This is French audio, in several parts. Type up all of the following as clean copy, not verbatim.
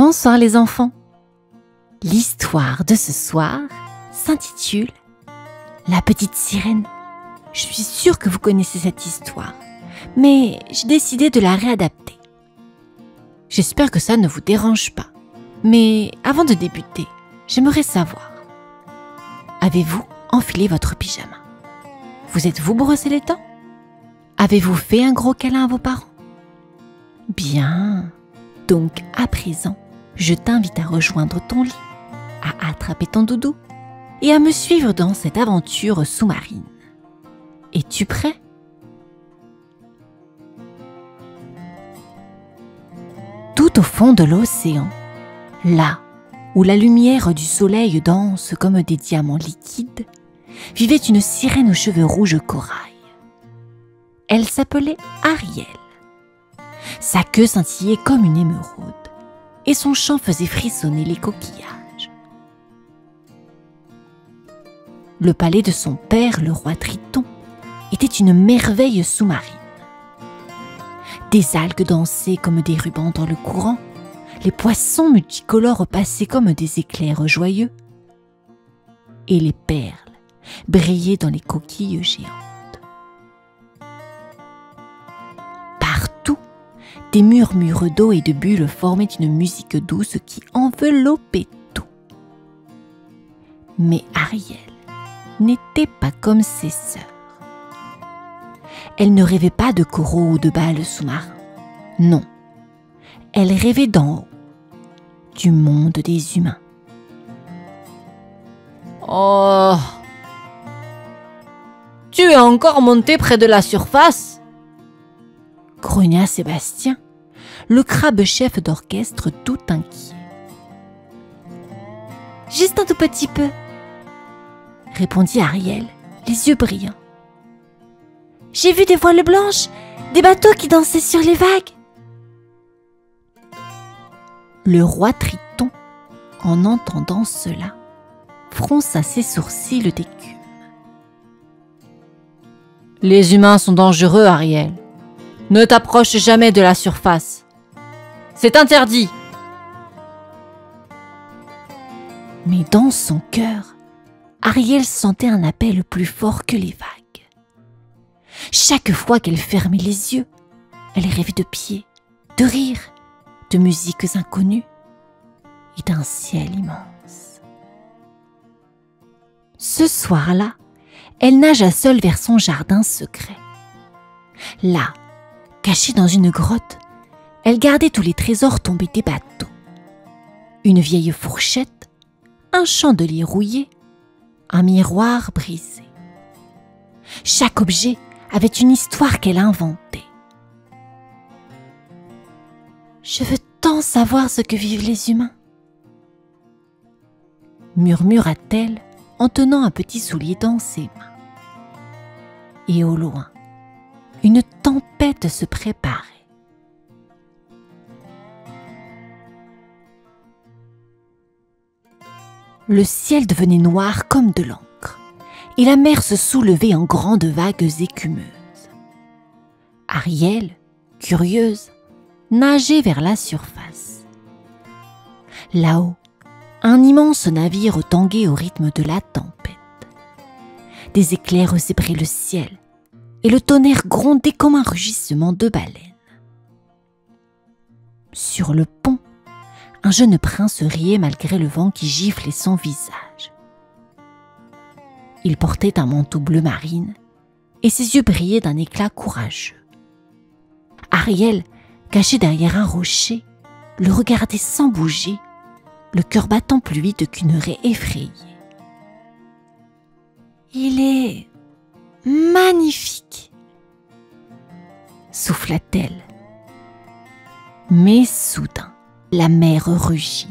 Bonsoir les enfants. L'histoire de ce soir s'intitule La petite sirène. Je suis sûre que vous connaissez cette histoire, mais j'ai décidé de la réadapter. J'espère que ça ne vous dérange pas. Mais avant de débuter, j'aimerais savoir, avez-vous enfilé votre pyjama? Vous êtes-vous brossé les dents? Avez-vous fait un gros câlin à vos parents? Bien. Donc à présent, je t'invite à rejoindre ton lit, à attraper ton doudou et à me suivre dans cette aventure sous-marine. Es-tu prêt? Tout au fond de l'océan, là où la lumière du soleil danse comme des diamants liquides, vivait une sirène aux cheveux rouges corail. Elle s'appelait Ariel. Sa queue scintillait comme une émeraude et son chant faisait frissonner les coquillages. Le palais de son père, le roi Triton, était une merveille sous-marine. Des algues dansaient comme des rubans dans le courant, les poissons multicolores passaient comme des éclairs joyeux, et les perles brillaient dans les coquilles géantes. Partout, des murmures d'eau et de bulles formaient une musique douce qui enveloppait tout. Mais Ariel n'était pas comme ses sœurs. Elle ne rêvait pas de coraux ou de bals sous-marins. Non, elle rêvait d'en haut, du monde des humains. Oh! Tu es encore monté près de la surface? Grogna Sébastien, le crabe chef d'orchestre tout inquiet. Juste un tout petit peu, répondit Ariel, les yeux brillants. J'ai vu des voiles blanches, des bateaux qui dansaient sur les vagues. Le roi Triton, en entendant cela, fronça ses sourcils d'écume. Les humains sont dangereux, Ariel. Ne t'approche jamais de la surface. C'est interdit. Mais dans son cœur, Ariel sentait un appel plus fort que les vagues. Chaque fois qu'elle fermait les yeux, elle rêvait de pieds, de rires, de musiques inconnues et d'un ciel immense. Ce soir-là, elle nagea seule vers son jardin secret. Là, cachée dans une grotte, elle gardait tous les trésors tombés des bateaux. Une vieille fourchette, un chandelier rouillé, un miroir brisé. Chaque objet avait une histoire qu'elle inventait. Je veux tant savoir ce que vivent les humains, murmura-t-elle en tenant un petit soulier dans ses mains. Et au loin, une tempête se préparait. Le ciel devenait noir comme de l'encre, et la mer se soulevait en grandes vagues écumeuses. Ariel, curieuse, nageait vers la surface. Là-haut, un immense navire tanguait au rythme de la tempête. Des éclairs zébraient le ciel, et le tonnerre grondait comme un rugissement de baleine. Sur le pont, un jeune prince riait malgré le vent qui giflait son visage. Il portait un manteau bleu marine et ses yeux brillaient d'un éclat courageux. Ariel, caché derrière un rocher, le regardait sans bouger, le cœur battant plus vite qu'une raie effrayée. « Il est magnifique !» souffla-t-elle. Mais soudain, la mer rugit.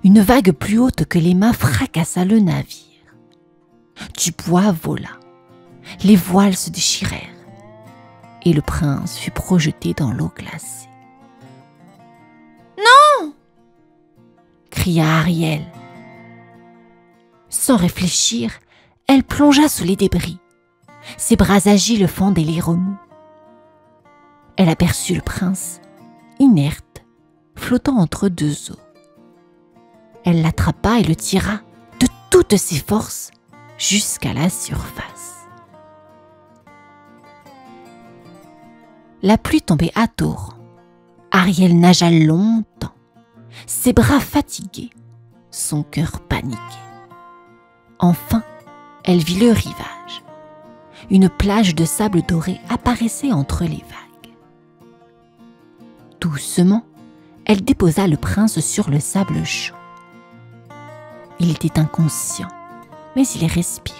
Une vague plus haute que les mâts fracassa le navire. Du bois vola, les voiles se déchirèrent, et le prince fut projeté dans l'eau glacée. « Non !» cria Ariel. Sans réfléchir, elle plongea sous les débris. Ses bras agiles fendaient les remous. Elle aperçut le prince, inerte, flottant entre deux eaux. Elle l'attrapa et le tira de toutes ses forces jusqu'à la surface. La pluie tombait à torrents. Ariel nagea longtemps, ses bras fatigués, son cœur paniqué. Enfin, elle vit le rivage. Une plage de sable doré apparaissait entre les vagues. Doucement, elle déposa le prince sur le sable chaud. Il était inconscient, mais il respirait.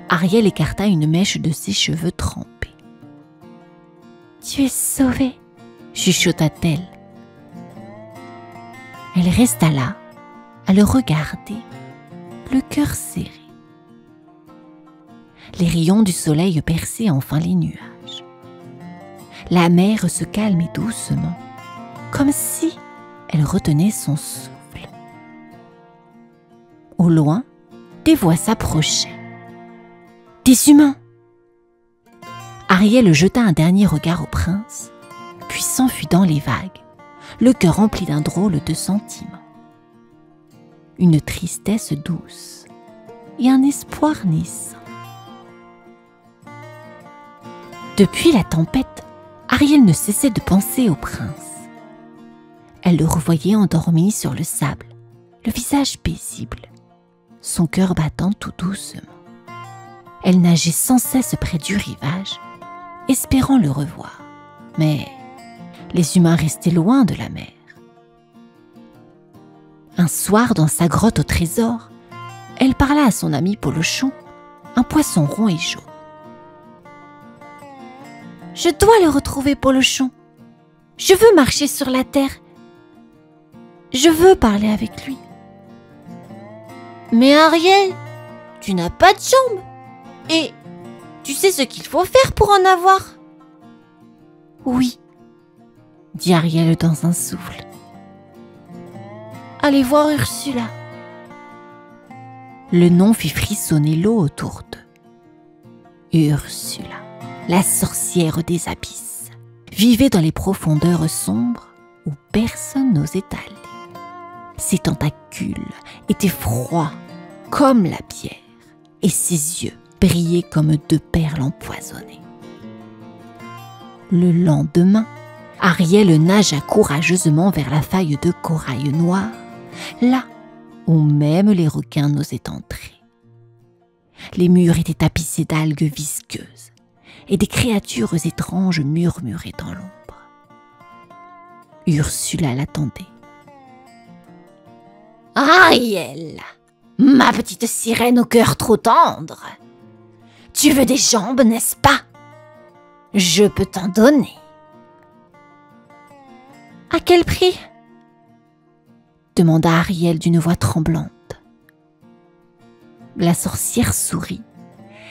Ariel écarta une mèche de ses cheveux trempés. « Tu es sauvé !» chuchota-t-elle. Elle resta là, à le regarder, le cœur serré. Les rayons du soleil perçaient enfin les nuages. La mer se calmait doucement, comme si elle retenait son souffle. Au loin, des voix s'approchaient. Des humains! Ariel jeta un dernier regard au prince, puis s'enfuit dans les vagues, le cœur rempli d'un drôle de sentiment. Une tristesse douce et un espoir naissant. Depuis la tempête, Ariel ne cessait de penser au prince. Elle le revoyait endormi sur le sable, le visage paisible, son cœur battant tout doucement. Elle nageait sans cesse près du rivage, espérant le revoir. Mais les humains restaient loin de la mer. Un soir, dans sa grotte au trésor, elle parla à son ami Polochon, un poisson rond et jaune. « Je dois le retrouver, Polochon. Je veux marcher sur la terre. Je veux parler avec lui. »« Mais Ariel, tu n'as pas de jambes. Et tu sais ce qu'il faut faire pour en avoir ?»« Oui, » dit Ariel dans un souffle. « Allez voir Ursula. » Le nom fit frissonner l'eau autour d'eux. Ursula, la sorcière des abysses, vivait dans les profondeurs sombres où personne n'osait aller. Ses tentacules étaient froids comme la pierre et ses yeux brillaient comme deux perles empoisonnées. Le lendemain, Ariel nagea courageusement vers la faille de corail noir, là où même les requins n'osaient entrer. Les murs étaient tapissés d'algues visqueuses et des créatures étranges murmuraient dans l'ombre. Ursula l'attendait. « Ariel, ma petite sirène au cœur trop tendre, tu veux des jambes, n'est-ce pas? Je peux t'en donner. » « À quel prix ?» demanda Ariel d'une voix tremblante. La sorcière sourit,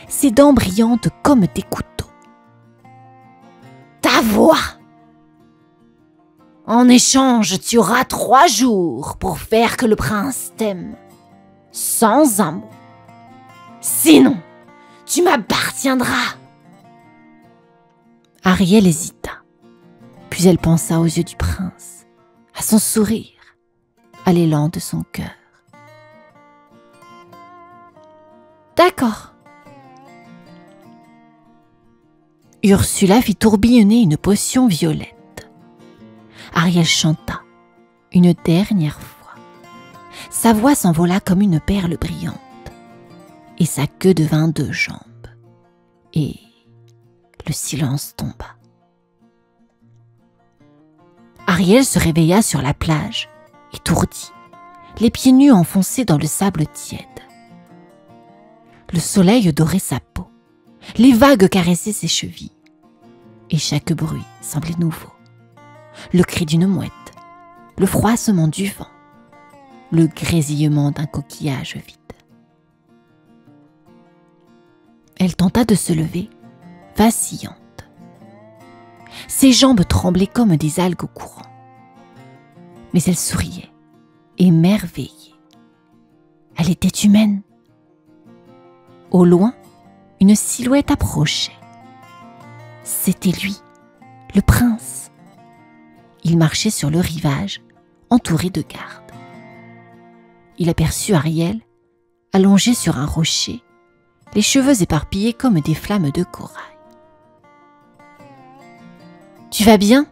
ses dents brillantes comme des couteaux. « Ta voix! En échange, tu auras 3 jours pour faire que le prince t'aime, sans un mot. Sinon, tu m'appartiendras. » Ariel hésita. Puis elle pensa aux yeux du prince, à son sourire, à l'élan de son cœur. « D'accord. » Ursula fit tourbillonner une potion violette. Ariel chanta, une dernière fois. Sa voix s'envola comme une perle brillante, et sa queue devint 2 jambes. Et le silence tomba. Ariel se réveilla sur la plage, étourdie, les pieds nus enfoncés dans le sable tiède. Le soleil dorait sa peau, les vagues caressaient ses chevilles, et chaque bruit semblait nouveau. Le cri d'une mouette, le froissement du vent, le grésillement d'un coquillage vide. Elle tenta de se lever, vacillante. Ses jambes tremblaient comme des algues au courant. Mais elle souriait, émerveillée. Elle était humaine. Au loin, une silhouette approchait. C'était lui, le prince. Il marchait sur le rivage, entouré de gardes. Il aperçut Ariel, allongé sur un rocher, les cheveux éparpillés comme des flammes de corail. « Tu vas bien ?»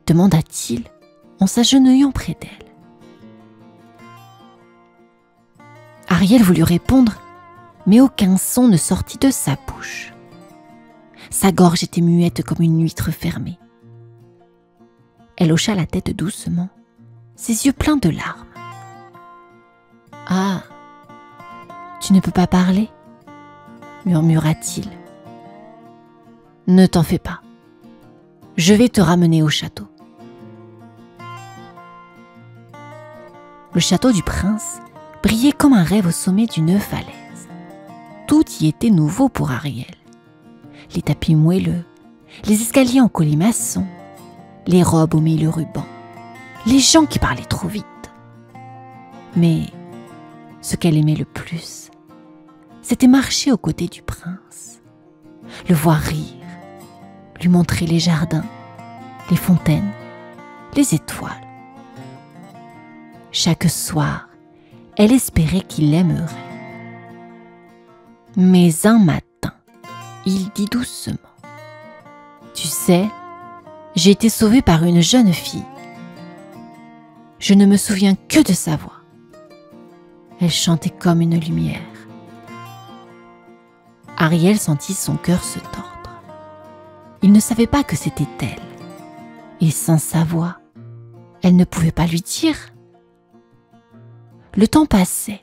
demanda-t-il en s'agenouillant près d'elle. Ariel voulut répondre, mais aucun son ne sortit de sa bouche. Sa gorge était muette comme une huître fermée. Elle hocha la tête doucement, ses yeux pleins de larmes. « Ah, tu ne peux pas parler ?» murmura-t-il. « Ne t'en fais pas. Je vais te ramener au château. » Le château du prince brillait comme un rêve au sommet d'une falaise. Tout y était nouveau pour Ariel. Les tapis moelleux, les escaliers en colimaçon, les robes aux mille rubans, les gens qui parlaient trop vite. Mais ce qu'elle aimait le plus, c'était marcher aux côtés du prince, le voir rire, lui montrer les jardins, les fontaines, les étoiles. Chaque soir, elle espérait qu'il l'aimerait. Mais un matin, il dit doucement : « Tu sais, j'ai été sauvée par une jeune fille. Je ne me souviens que de sa voix. Elle chantait comme une lumière. » Ariel sentit son cœur se tordre. Il ne savait pas que c'était elle. Et sans sa voix, elle ne pouvait pas lui dire. Le temps passait.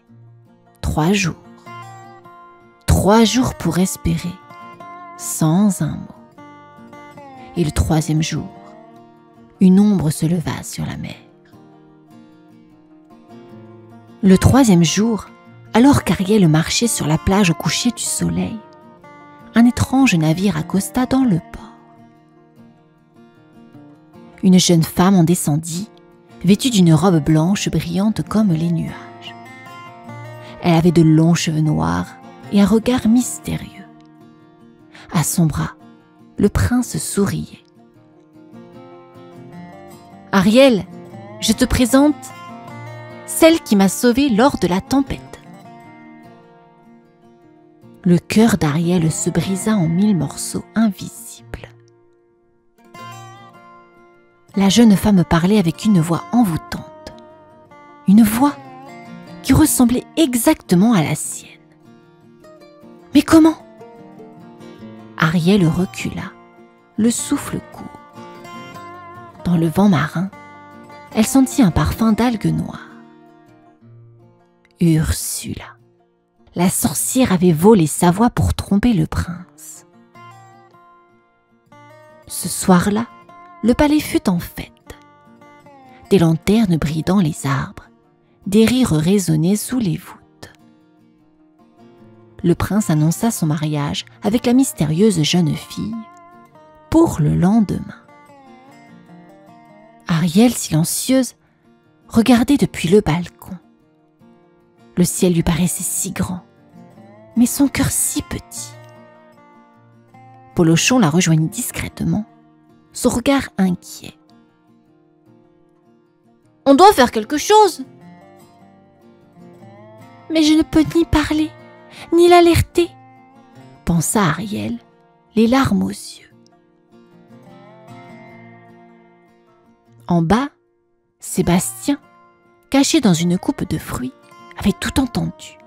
3 jours. 3 jours pour espérer, sans un mot. Et le 3e jour, une ombre se leva sur la mer. Le 3e jour, alors qu'Ariel marchait sur la plage au coucher du soleil, un étrange navire accosta dans le port. Une jeune femme en descendit, vêtue d'une robe blanche brillante comme les nuages. Elle avait de longs cheveux noirs et un regard mystérieux. À son bras, le prince souriait. « Ariel, je te présente celle qui m'a sauvée lors de la tempête. » Le cœur d'Ariel se brisa en 1000 morceaux invisibles. La jeune femme parlait avec une voix envoûtante, une voix qui ressemblait exactement à la sienne. Mais comment ? Ariel recula, le souffle court. Dans le vent marin, elle sentit un parfum d'algues noires. Ursula, la sorcière avait volé sa voix pour tromper le prince. Ce soir-là, le palais fut en fête. Des lanternes brillaient dans les arbres, des rires résonnaient sous les voûtes. Le prince annonça son mariage avec la mystérieuse jeune fille pour le lendemain. Ariel, silencieuse, regardait depuis le balcon. Le ciel lui paraissait si grand, mais son cœur si petit. Polochon la rejoignit discrètement, son regard inquiet. « On doit faire quelque chose !»« Mais je ne peux ni parler, ni l'alerter !» pensa Ariel, les larmes aux yeux. En bas, Sébastien, caché dans une coupe de fruits, avait tout entendu.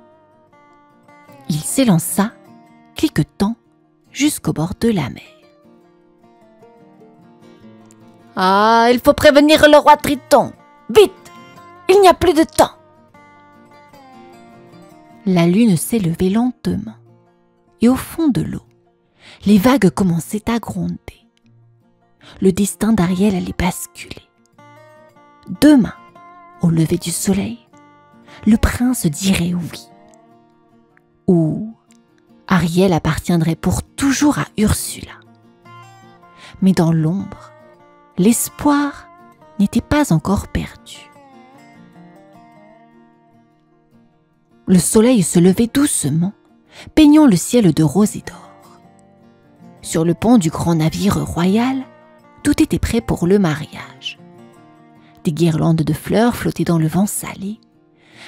Il s'élança, cliquetant, jusqu'au bord de la mer. « Ah, il faut prévenir le roi Triton! Vite! Il n'y a plus de temps !» La lune s'élevait lentement, et au fond de l'eau, les vagues commençaient à gronder. Le destin d'Ariel allait basculer. Demain, au lever du soleil, le prince dirait oui. Ou Ariel appartiendrait pour toujours à Ursula. Mais dans l'ombre, l'espoir n'était pas encore perdu. Le soleil se levait doucement, peignant le ciel de rose et d'or. Sur le pont du grand navire royal, Tout était prêt pour le mariage. Des guirlandes de fleurs flottaient dans le vent salé.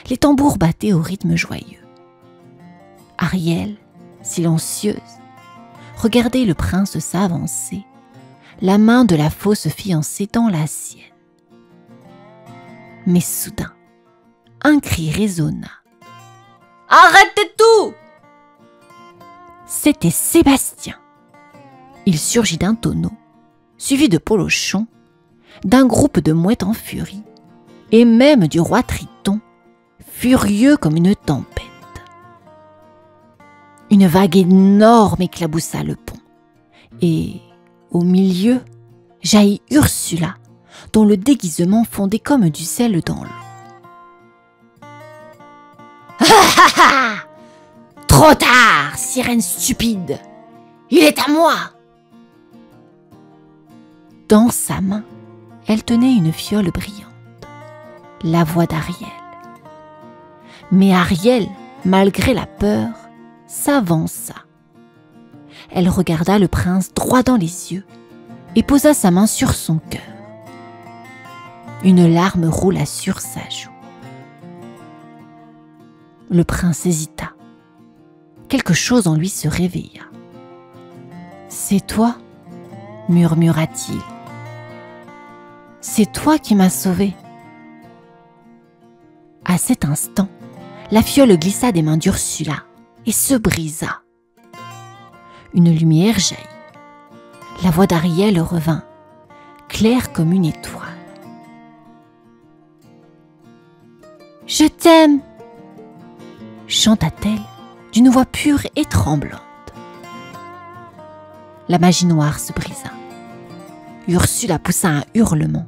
Les tambours battaient au rythme joyeux. Ariel, silencieuse, regardait le prince s'avancer, la main de la fausse fiancée dans la sienne. Mais soudain, un cri résonna. « Arrêtez tout !» C'était Sébastien. Il surgit d'un tonneau, suivi de Polochon, d'un groupe de mouettes en furie, et même du roi Triton, furieux comme une tempête. Une vague énorme éclaboussa le pont, et, au milieu, jaillit Ursula, dont le déguisement fondait comme du sel dans l'eau. « Ha ha ha ! Trop tard, sirène stupide! Il est à moi !» Dans sa main, elle tenait une fiole brillante, la voix d'Ariel. Mais Ariel, malgré la peur, s'avança. Elle regarda le prince droit dans les yeux et posa sa main sur son cœur. Une larme roula sur sa joue. Le prince hésita. Quelque chose en lui se réveilla. « C'est toi ?» murmura-t-il. « C'est toi qui m'as sauvé. » À cet instant, la fiole glissa des mains d'Ursula et se brisa. Une lumière jaillit. La voix d'Ariel revint, claire comme une étoile. « Je t'aime !» chanta-t-elle d'une voix pure et tremblante. La magie noire se brisa. Ursula poussa un hurlement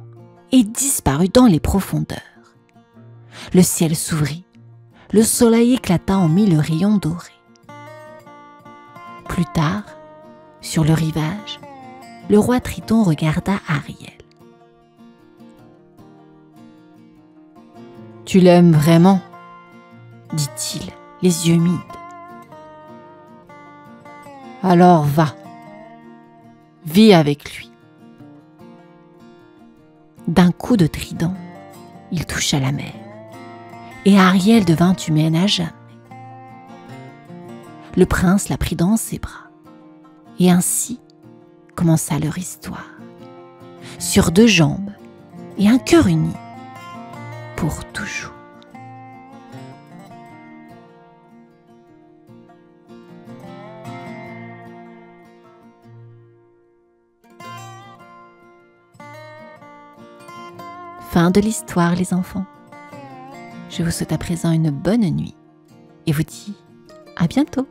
et disparut dans les profondeurs. Le ciel s'ouvrit, le soleil éclata en mille rayons dorés. Plus tard, sur le rivage, le roi Triton regarda Ariel. « Tu l'aimes vraiment ?» dit-il, les yeux humides. « Alors va, vis avec lui. » D'un coup de trident, il toucha la mer, et Ariel devint humaine à jamais. Le prince la prit dans ses bras, et ainsi commença leur histoire, sur deux jambes et un cœur uni, pour toujours. Fin de l'histoire, les enfants. Je vous souhaite à présent une bonne nuit et vous dis à bientôt.